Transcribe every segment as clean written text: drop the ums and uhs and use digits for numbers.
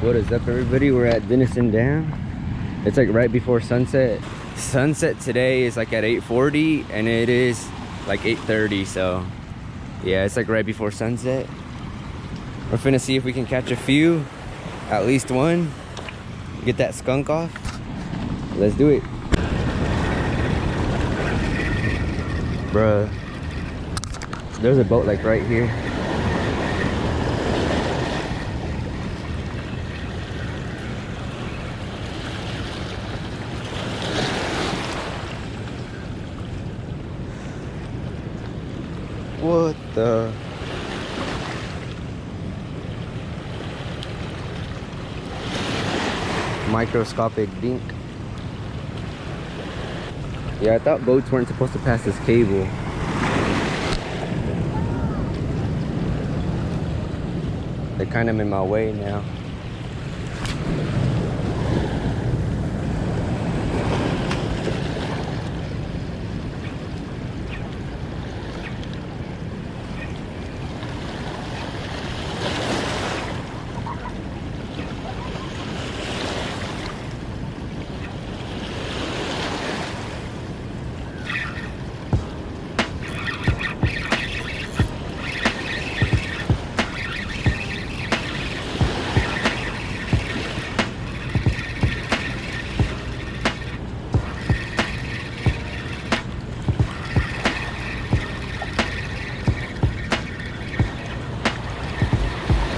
What is up, everybody? We're at Denison Dam. It's like right before sunset. Sunset today is like at 8:40 and it is like 8:30, so yeah, it's like right before sunset. We're finna see if we can catch a few, at least one, get that skunk off. Let's do it. Bruh, there's a boat like right here. What the? Microscopic dink. Yeah, I thought boats weren't supposed to pass this cable. They're kind of in my way now.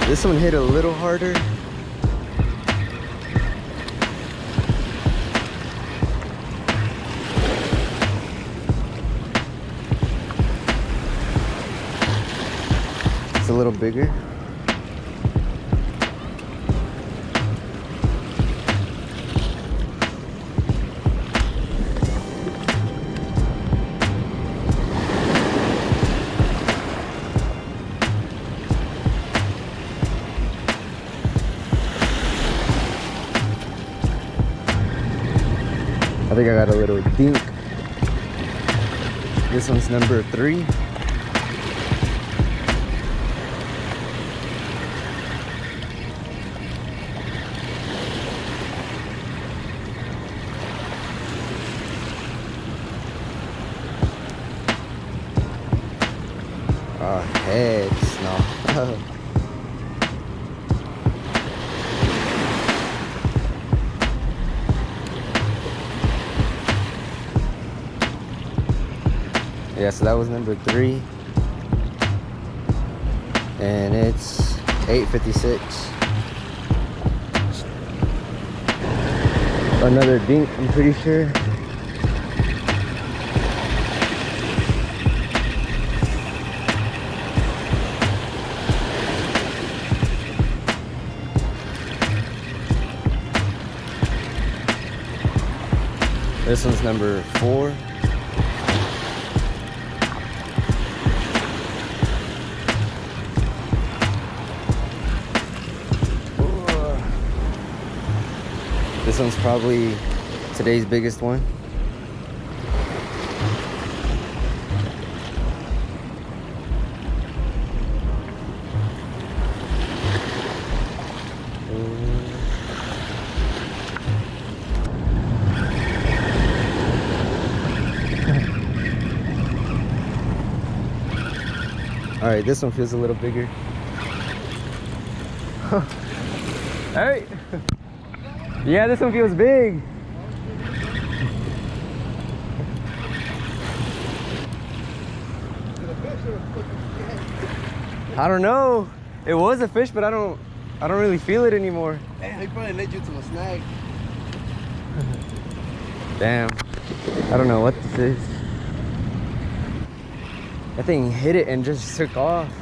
This one hit a little harder. It's a little bigger. I think I got a little dink. This one's number 3. Oh, heads, no. Yeah, so that was number 3, and it's 8:56. Another dink, I'm pretty sure. This one's number 4. This one's probably today's biggest one. All right, this one feels a little bigger. Hey. Yeah, this one feels big. I don't know. It was a fish, but I don't really feel it anymore. Damn, he probably led you to a snag. Damn. I don't know what this is. That thing hit it and just took off.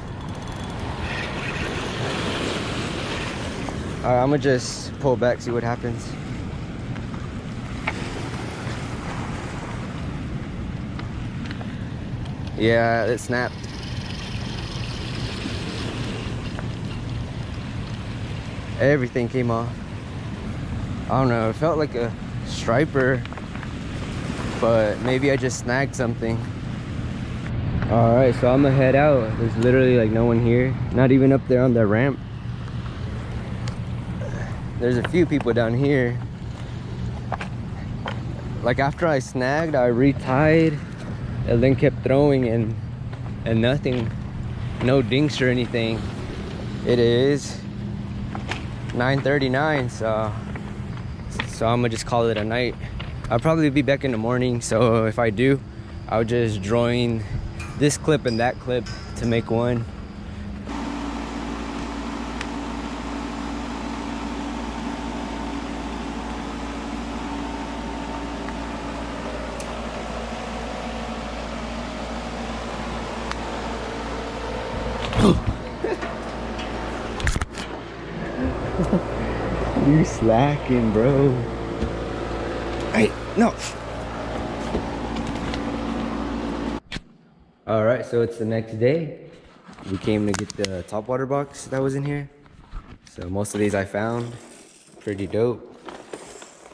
Alright, I'm gonna just pull back, see what happens. Yeah, it snapped. Everything came off. I don't know, it felt like a striper, but maybe I just snagged something. All right, so I'm gonna head out. There's literally like no one here, not even up there on the ramp. there's a few people down here. Like after I snagged, I retied and then kept throwing and nothing, no dinks or anything. It is 9:39, so I'm gonna just call it a night. I'll probably be back in the morning, so if I do, I'll just join this clip and that clip to make one. You slacking, bro. Hey, no. All right, so it's the next day. We came to get the top water box that was in here. So most of these I found. Pretty dope.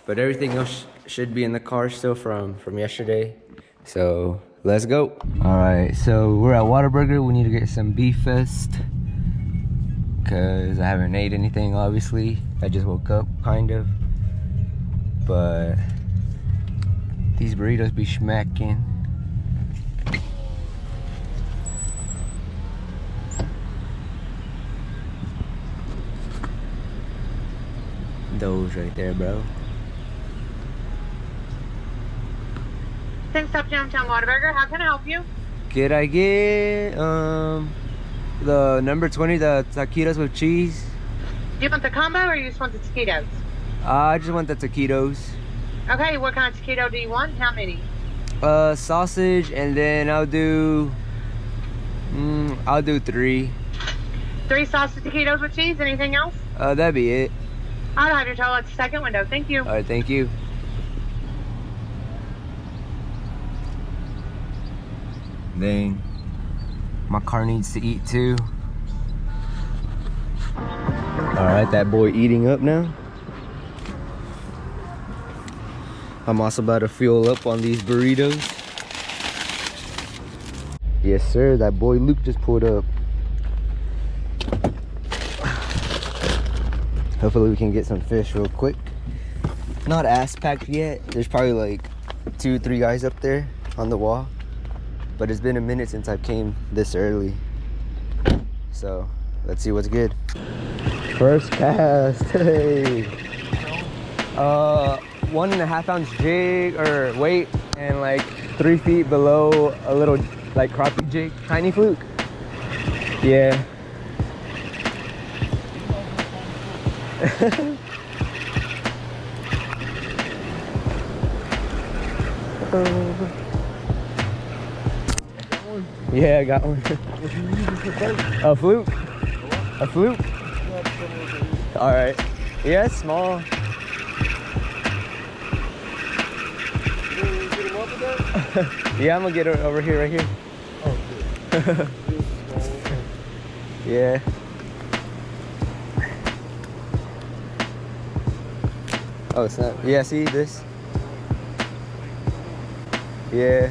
But everything else should be in the car still from yesterday. So let's go. All right, so we're at Whataburger. We need to get some beef fest, because I haven't ate anything, obviously. I just woke up, kind of. But these burritos be smacking. Those right there, bro. Thanks, Up Downtown Whataburger. How can I help you? Could I get the number 20, the taquitos with cheese? Do you want the combo or you just want the taquitos? I just want the taquitos. Okay, what kind of taquito do you want? How many? Sausage, and then I'll do 3. 3 sausage taquitos with cheese. Anything else? That'd be it. I'll have your total at the second window. Thank you. All right, thank you. Dang, my car needs to eat too. All right, that boy eating up now. I'm also about to fuel up on these burritos. Yes, sir, that boy Luke just pulled up. Hopefully we can get some fish real quick. Not ass packed yet. There's probably like 2-3 guys up there on the wall. But it's been a minute since I came this early. So let's see what's good. First cast, hey. 1.5 ounce jig or weight, and like 3 feet below a little like crappie jig, tiny fluke. Yeah. Yeah, I got one. A fluke? A fluke? All right. Yeah, it's small. Yeah, I'm gonna get it over here, right here. Oh, good. Yeah. Oh, it's not. Yeah, see this? Yeah.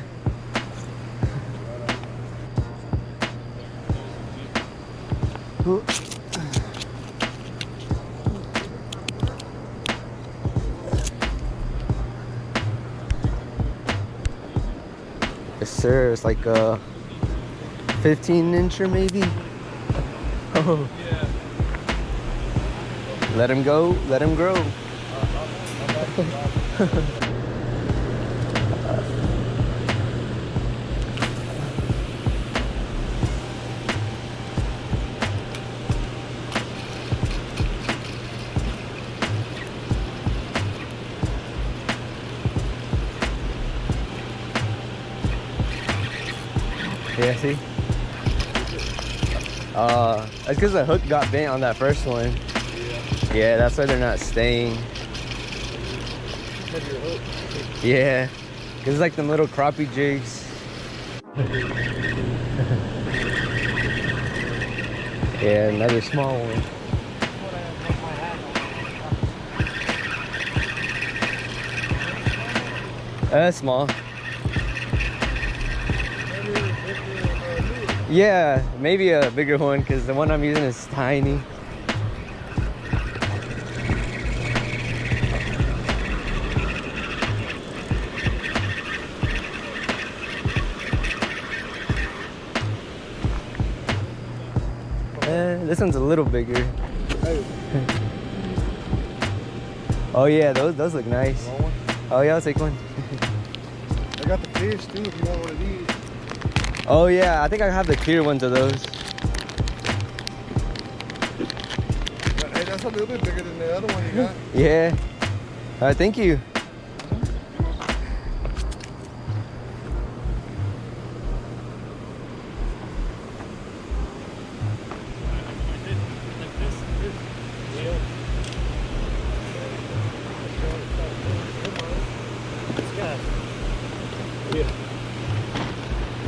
Yes, sir. It's like a 15-incher maybe. Oh. Yeah. Let him go. Let him grow. Yeah, see? That's because the hook got bent on that first one. Yeah, that's why they're not staying. Yeah, because it's like them little crappie jigs. Yeah, another small one. That's small. Yeah, maybe a bigger one because the one I'm using is tiny. this one's a little bigger. Hey. Oh yeah, those look nice. You want one? Oh yeah, I'll take one. I got the fish too if you want one of these. Oh yeah, I think I have the clear ones of those. Hey, that's a little bit bigger than the other one you got. Yeah. All right, thank you.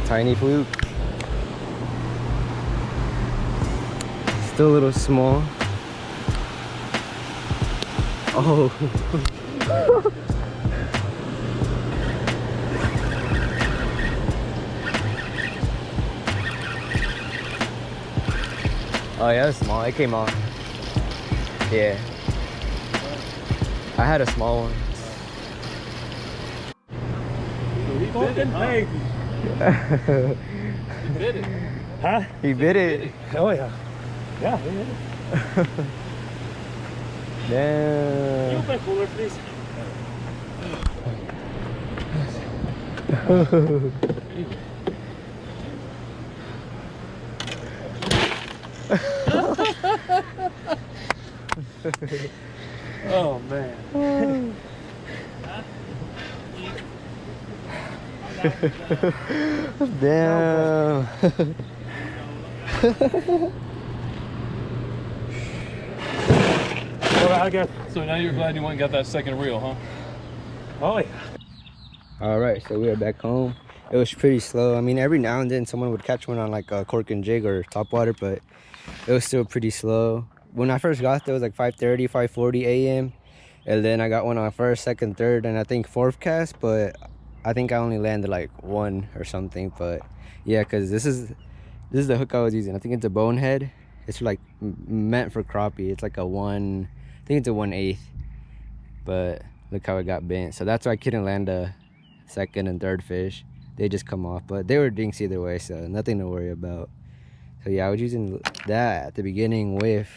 Tiny fluke. Still a little small. Oh. Oh yeah, that's small. It came off. Yeah. I had a small one. He bit it. Huh? He bit it. Oh yeah. Yeah, he did it. Damn. You open cooler, please. Oh man. Damn. Well, I got. So now you're glad you went and got that second reel, huh? Oh yeah. All right, so we are back home. It was pretty slow. I mean, every now and then someone would catch one on like a cork and jig or topwater, but it was still pretty slow. When I first got there, it was like 5:30, 5:40 a.m. And then I got one on first, second, third, and I think fourth cast, but I think I only landed like one or something. But yeah, because this is the hook I was using. I think it's a bonehead. It's like meant for crappie. It's like a one, I think it's a 1/8. But look how it got bent. So that's why I couldn't land a second and third fish. They just come off, but they were dinks either way, so nothing to worry about. So yeah, I was using that at the beginning with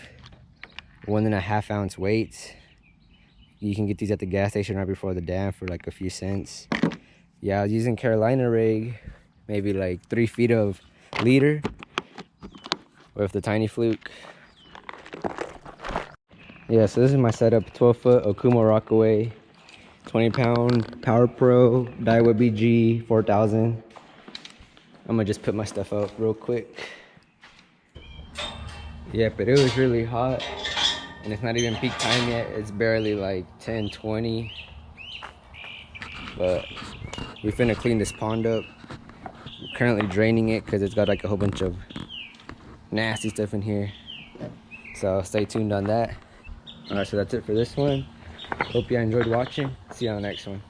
1.5 ounce weights. You can get these at the gas station right before the dam for like a few cents. Yeah, I was using Carolina rig, maybe like 3 feet of leader with the tiny fluke. Yeah, so this is my setup: 12-foot OKUMA ROCKAWay, 20-pound Power Pro DAIWA BG 4000. I'm gonna just put my stuff up real quick. Yeah, but it was really hot, and it's not even peak time yet. It's barely like 10:20. But we finna clean this pond up. I'm currently draining it because it's got like a whole bunch of nasty stuff in here. So stay tuned on that. Alright, so that's it for this one. Hope you enjoyed watching. See you on the next one.